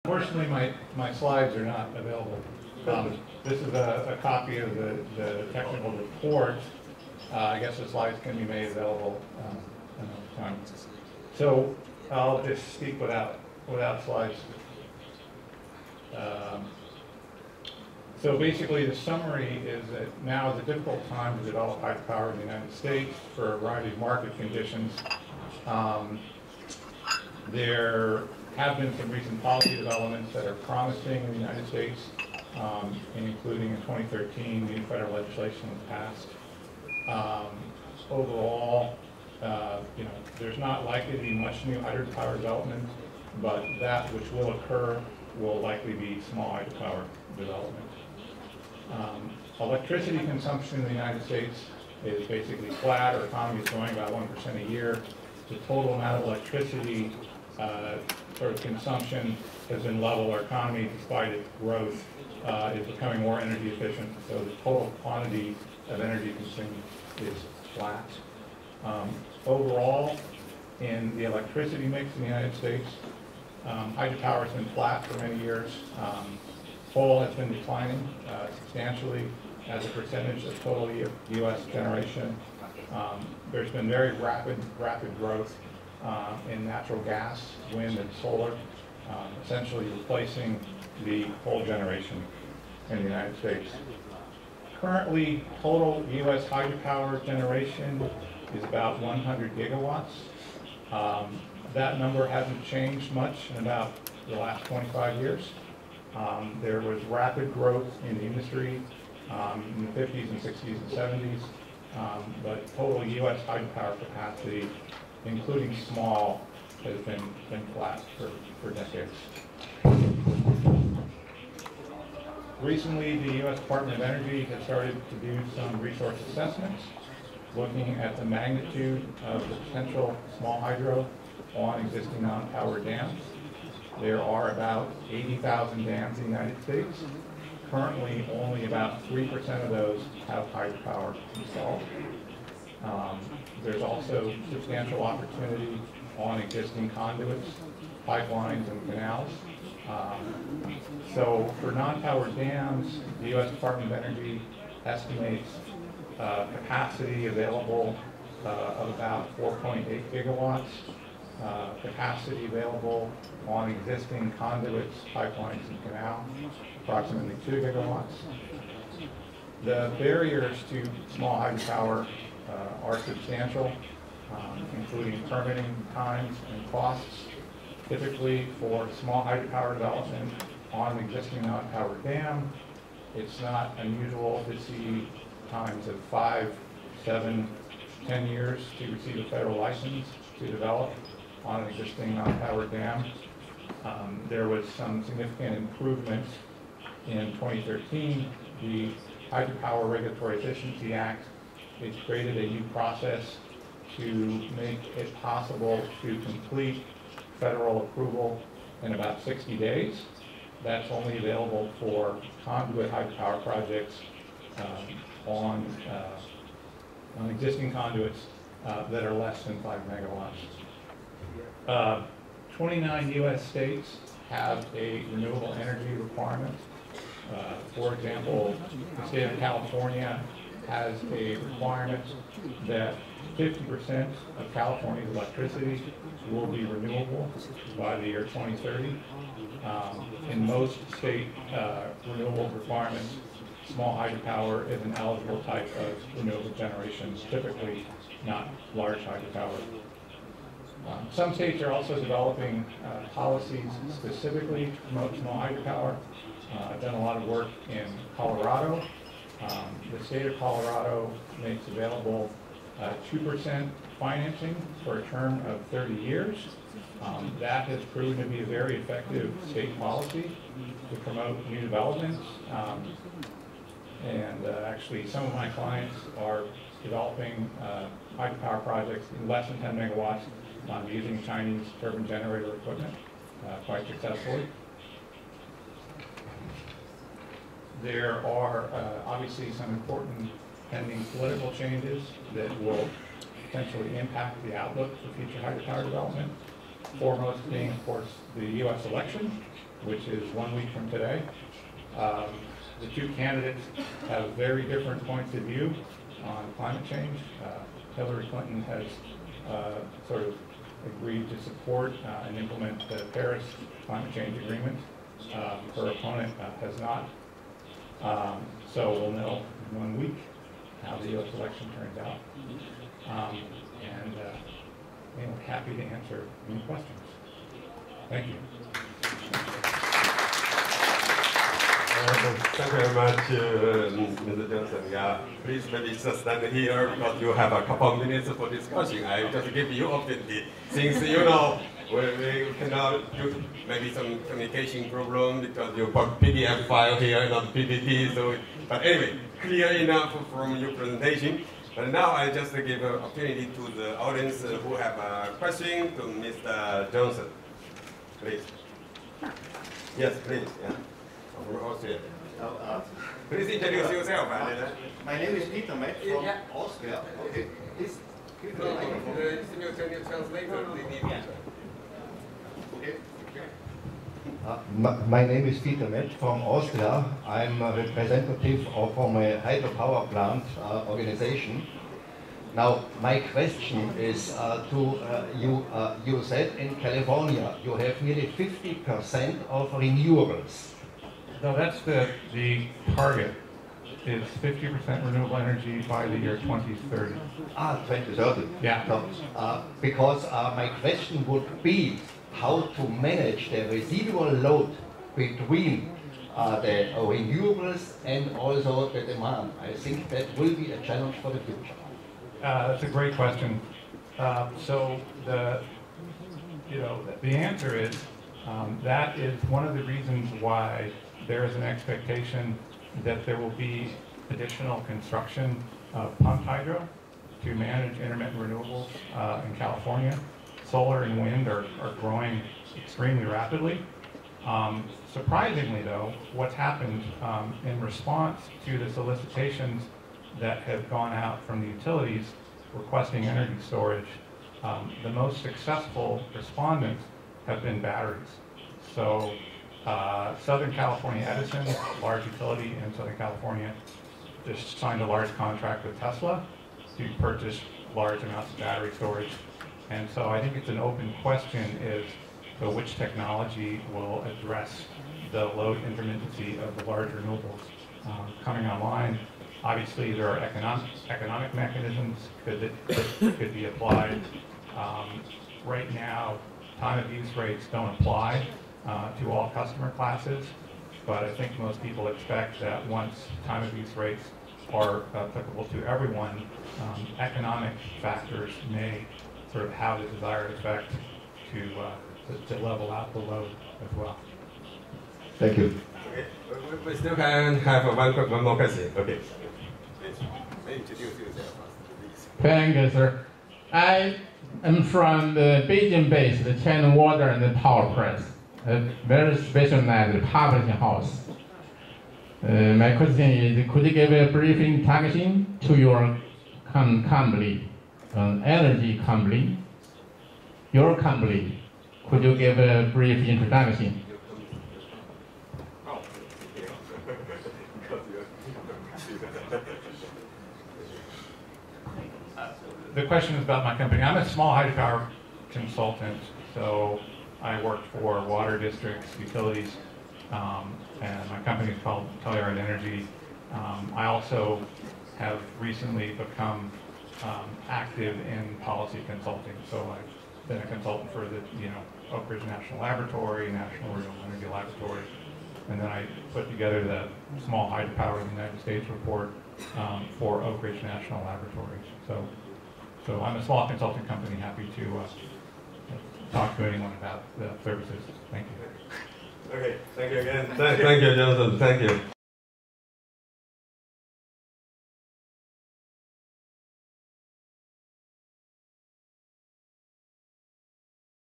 Unfortunately, my slides are not available. This is a copy of the technical report. I guess the slides can be made available another time. So I'll just speak without slides. So basically, the summary is that now is a difficult time to develop hydropower in the United States for a variety of market conditions. There have been some recent policy developments that are promising in the United States, including in 2013, new federal legislation was passed. Overall, there's not likely to be much new hydropower development, but that which will occur will likely be small hydropower development. Electricity consumption in the United States is basically flat. Our economy is growing about 1% a year. The total amount of electricity sort of consumption has been level. Our economy, despite its growth, is becoming more energy efficient. So the total quantity of energy consumed is flat. Overall, in the electricity mix in the United States, hydropower has been flat for many years. Coal has been declining substantially as a percentage of total U.S. generation. There's been very rapid growth in natural gas, wind, and solar, essentially replacing the coal generation in the United States. Currently, total U.S. hydropower generation is about 100 gigawatts. That number hasn't changed much in about the last 25 years. There was rapid growth in the industry in the 50s and 60s and 70s, but total U.S. hydropower capacity, including small, has been flat for decades. Recently, the U.S. Department of Energy has started to do some resource assessments, looking at the magnitude of the potential small hydro on existing non-power dams. There are about 80,000 dams in the United States. Currently, only about 3% of those have hydropower installed. There's also substantial opportunity on existing conduits, pipelines, and canals. So for non-power dams, the U.S. Department of Energy estimates capacity available of about 4.8 gigawatts, capacity available on existing conduits, pipelines, and canals, approximately 2 gigawatts. The barriers to small hydropower are substantial, including permitting times and costs. Typically, for small hydropower development on an existing non-power dam, it's not unusual to see times of 5, 7, 10 years to receive a federal license to develop on an existing non-power dam. There was some significant improvements in 2013. The Hydropower Regulatory Efficiency Act, it created a new process to make it possible to complete federal approval in about 60 days. That's only available for conduit hydropower projects on existing conduits that are less than 5 megawatts. 29 U.S. states have a renewable energy requirement. For example, the state of California has a requirement that 50% of California's electricity will be renewable by the year 2030. In most state renewable requirements, small hydropower is an eligible type of renewable generation, typically not large hydropower. Some states are also developing policies specifically to promote small hydropower. I've done a lot of work in Colorado. The state of Colorado makes available 2% financing for a term of 30 years. That has proven to be a very effective state policy to promote new developments. Actually, some of my clients are developing hydropower projects in less than 10 megawatts using Chinese turbine generator equipment quite successfully. There are obviously some important pending political changes that will potentially impact the outlook for future hydropower development. Foremost being, of course, the U.S. election. which is 1 week from today. The two candidates have very different points of view on climate change. Hillary Clinton has sort of agreed to support and implement the Paris climate change agreement. Her opponent has not. So we'll know in 1 week how the U.S. election turns out. And we're happy to answer any questions. Thank you. Thank you very much, Mr. Johnson. Yeah, please maybe just stand here because you have a couple of minutes for discussion. I just give you opportunity since you know we cannot do maybe some communication problem because you put PDF file here, not PPT. So, but anyway, clear enough from your presentation. But now I just give an opportunity to the audience who have a question to Mr. Johnson. Please. Yes, please. Yeah. From Austria. Please introduce yourself. My name is Peter Matt from Austria. Okay. Please. Can you translate? My name is Peter Matt from Austria. I'm a representative from a hydropower plant organization. Now, my question is you said in California you have nearly 50% of renewables. No, that's the target. Is 50% renewable energy by the year 2030. 2030. Yeah. So, because my question would be how to manage the residual load between the renewables and also the demand. I think that will be a challenge for the future. That's a great question. So the answer is that is one of the reasons why there is an expectation that there will be additional construction of pumped hydro to manage intermittent renewables in California. Solar and wind are growing extremely rapidly. Surprisingly though, what's happened in response to the solicitations that have gone out from the utilities requesting energy storage, the most successful respondents have been batteries. So Southern California Edison, large utility in Southern California, just signed a large contract with Tesla to purchase large amounts of battery storage. And so I think it's an open question is so which technology will address the load intermittency of the large renewables coming online. Obviously, there are economic mechanisms that could be applied. Right now, time of use rates don't apply to all customer classes, but I think most people expect that once time of use rates are applicable to everyone, economic factors may sort of have the desired effect to level out the load as well. Thank you. Okay, we still can have one more question. Okay. Introduce yourself, please. Thank you, sir. I am from the Beijing-based China Water and Power Press, a very specialized publishing house. My question is, could you give a brief introduction to your company, energy company, your company? Could you give a brief introduction? The question is about my company. I'm a small hydropower consultant, so I work for water districts, utilities, and my company is called Telluride Energy. I also have recently become active in policy consulting, so I've been a consultant for the Oak Ridge National Laboratory, National Renewable Energy Laboratory, and then I put together the Small Hydropower in the United States report for Oak Ridge National Laboratory. So I'm a small consulting company, happy to talk to anyone about the services. Thank you. Okay, thank you again. Thank you, Johnson. Thank you.